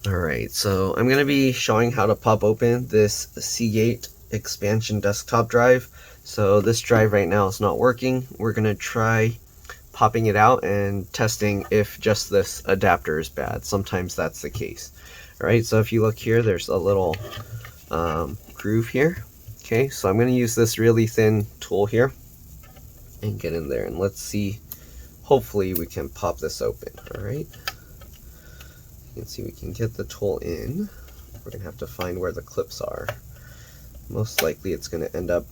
Alright, so I'm going to be showing how to pop open this Seagate expansion desktop drive. So this drive right now is not working. We're going to try popping it out and testing if just this adapter is bad. Sometimes that's the case. Alright, so if you look here, there's a little groove here. Okay, so I'm going to use this really thin tool here and get in there, and let's see, hopefully we can pop this open. Alright. You can see we can get the tool in. We're going to have to find where the clips are. Most likely it's going to end up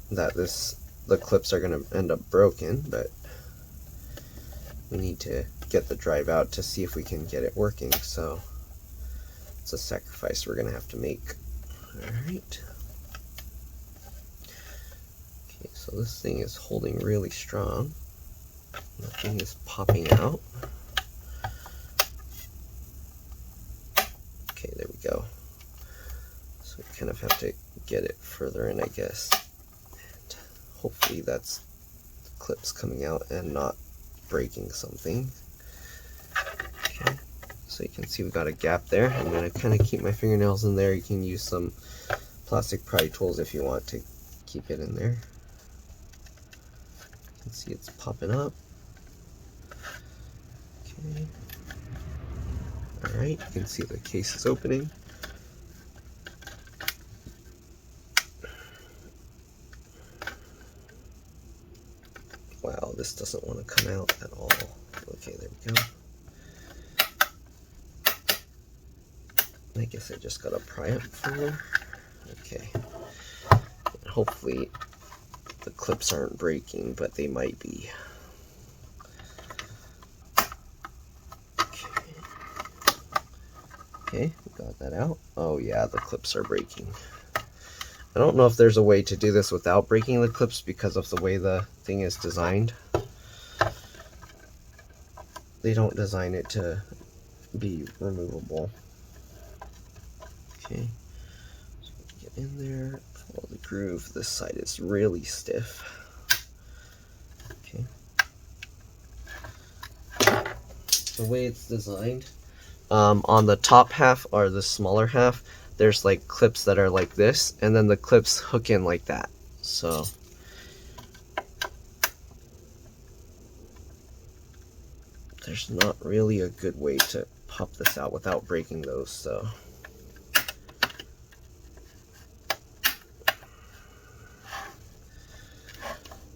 that the clips are going to end up broken, but we need to get the drive out to see if we can get it working. So it's a sacrifice we're going to have to make. Alright. Okay, so this thing is holding really strong. Nothing is popping out. Okay, there we go. So we kind of have to get it further in, I guess. And hopefully that's the clips coming out and not breaking something. Okay, so you can see we got a gap there. I'm going to kind of keep my fingernails in there. You can use some plastic pry tools if you want to keep it in there. You can see it's popping up. Okay. Alright, you can see the case is opening. Wow, this doesn't want to come out at all. Okay, there we go. I guess I just gotta pry it further. Okay. And hopefully the clips aren't breaking, but they might be. Okay, we got that out. Oh yeah, the clips are breaking. I don't know if there's a way to do this without breaking the clips because of the way the thing is designed. They don't design it to be removable. Okay, so get in there, follow the groove. This side is really stiff. Okay. The way it's designed, on the top half or the smaller half, there's like clips that are like this, and then the clips hook in like that. So there's not really a good way to pop this out without breaking those. So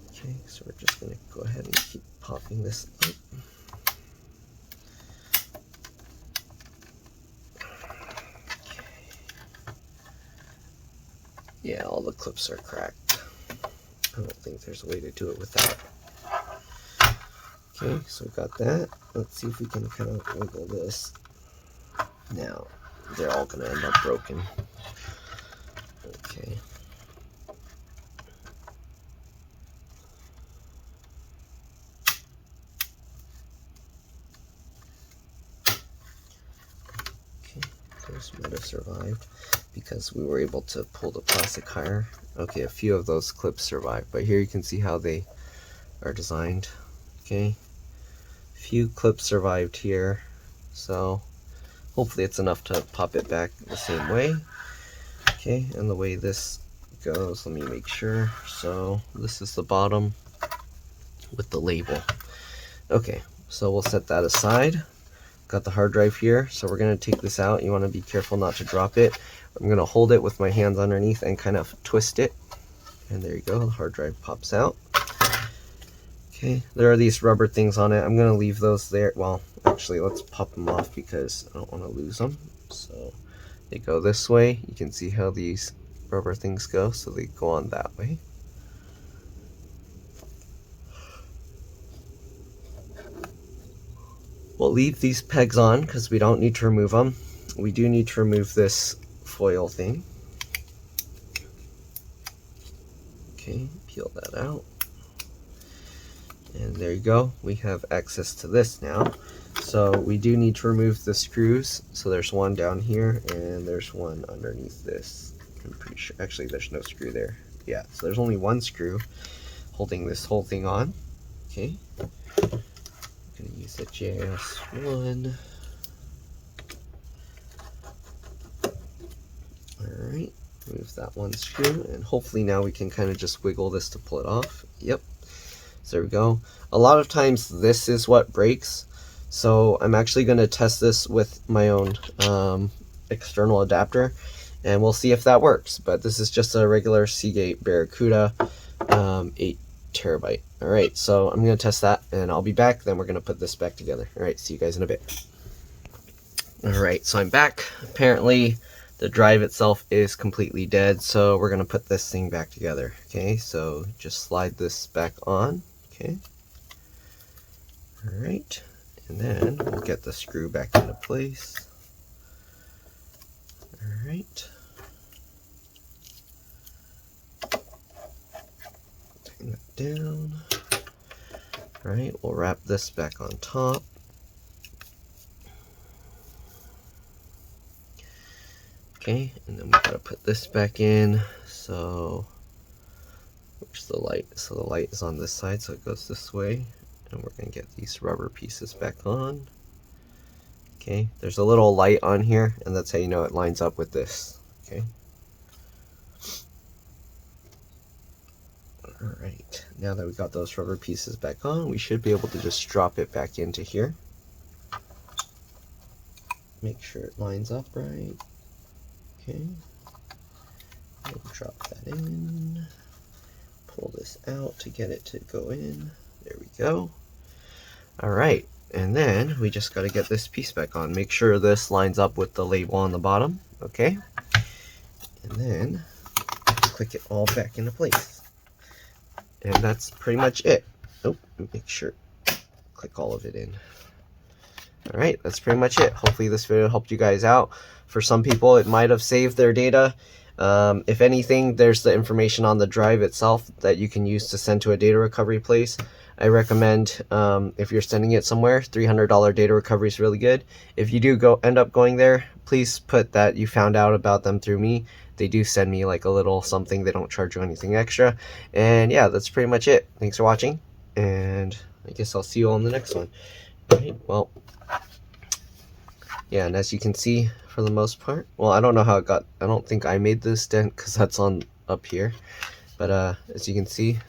okay, so we're just going to go ahead and keep popping this up. Yeah, all the clips are cracked. I don't think there's a way to do it without. Okay, so we got that. Let's see if we can kind of wiggle this. Now, they're all going to end up broken. Okay. Okay, those might have survived because we were able to pull the plastic higher. Okay, a few of those clips survived, but here you can see how they are designed. Okay, few clips survived here, so hopefully it's enough to pop it back the same way. Okay, and the way this goes, let me make sure. So this is the bottom with the label. Okay, so we'll set that aside. Got the hard drive here, so we're going to take this out. You want to be careful not to drop it. I'm going to hold it with my hands underneath and kind of twist it. And there you go, the hard drive pops out. Okay, there are these rubber things on it. I'm going to leave those there. Well, actually, let's pop them off because I don't want to lose them. So they go this way. You can see how these rubber things go, so they go on that way. We'll leave these pegs on because we don't need to remove them. We do need to remove this foil thing. Okay, peel that out. And there you go. We have access to this now. So we do need to remove the screws. So there's one down here and there's one underneath this. I'm pretty sure. Actually, there's no screw there. Yeah, so there's only one screw holding this whole thing on. Okay. I'm going to use the JS1. remove that one screw, and hopefully now we can kind of just wiggle this to pull it off. Yep, so there we go. A lot of times this is what breaks, so I'm actually going to test this with my own external adapter, and we'll see if that works. But this is just a regular Seagate Barracuda 8 terabyte. All right, so I'm going to test that, and I'll be back. Then we're going to put this back together. All right, see you guys in a bit. All right, so I'm back. Apparently the drive itself is completely dead, so we're going to put this thing back together. Okay, so just slide this back on. Okay. All right, and then we'll get the screw back into place. All right. Tighten that down. All right, we'll wrap this back on top. Okay, and then we gotta put this back in. So where's the light? So the light is on this side, so it goes this way, and we're gonna get these rubber pieces back on. Okay, there's a little light on here, and that's how you know it lines up with this. Okay. All right, now that we got those rubber pieces back on, we should be able to just drop it back into here. Make sure it lines up right. Okay, we'll drop that in, pull this out to get it to go in. There we go. All right, and then we just got to get this piece back on. Make sure this lines up with the label on the bottom. Okay, and then click it all back into place. And that's pretty much it. Oh, make sure, click all of it in. All right, that's pretty much it. Hopefully this video helped you guys out. For some people, it might have saved their data. If anything, there's the information on the drive itself that you can use to send to a data recovery place. I recommend, if you're sending it somewhere, $300 data recovery is really good. If you do end up going there, please put that you found out about them through me. They do send me like a little something. They don't charge you anything extra. And yeah, that's pretty much it. Thanks for watching, and I guess I'll see you all in the next one. All right, well, yeah, and as you can see, for the most part, well, I don't know how it got, I don't think I made this dent because that's on up here, but as you can see,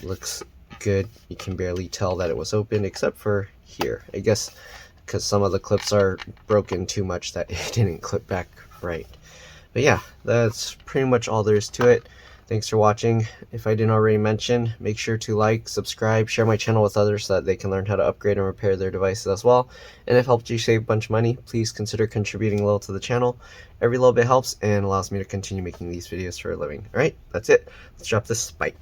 it looks good. You can barely tell that it was open except for here, I guess, because some of the clips are broken too much that it didn't clip back right. But yeah, that's pretty much all there is to it. Thanks for watching. If I didn't already mention, make sure to like, subscribe, share my channel with others so that they can learn how to upgrade and repair their devices as well. And if it helped you save a bunch of money, please consider contributing a little to the channel. Every little bit helps and allows me to continue making these videos for a living. Alright, that's it. Let's drop this. Bye.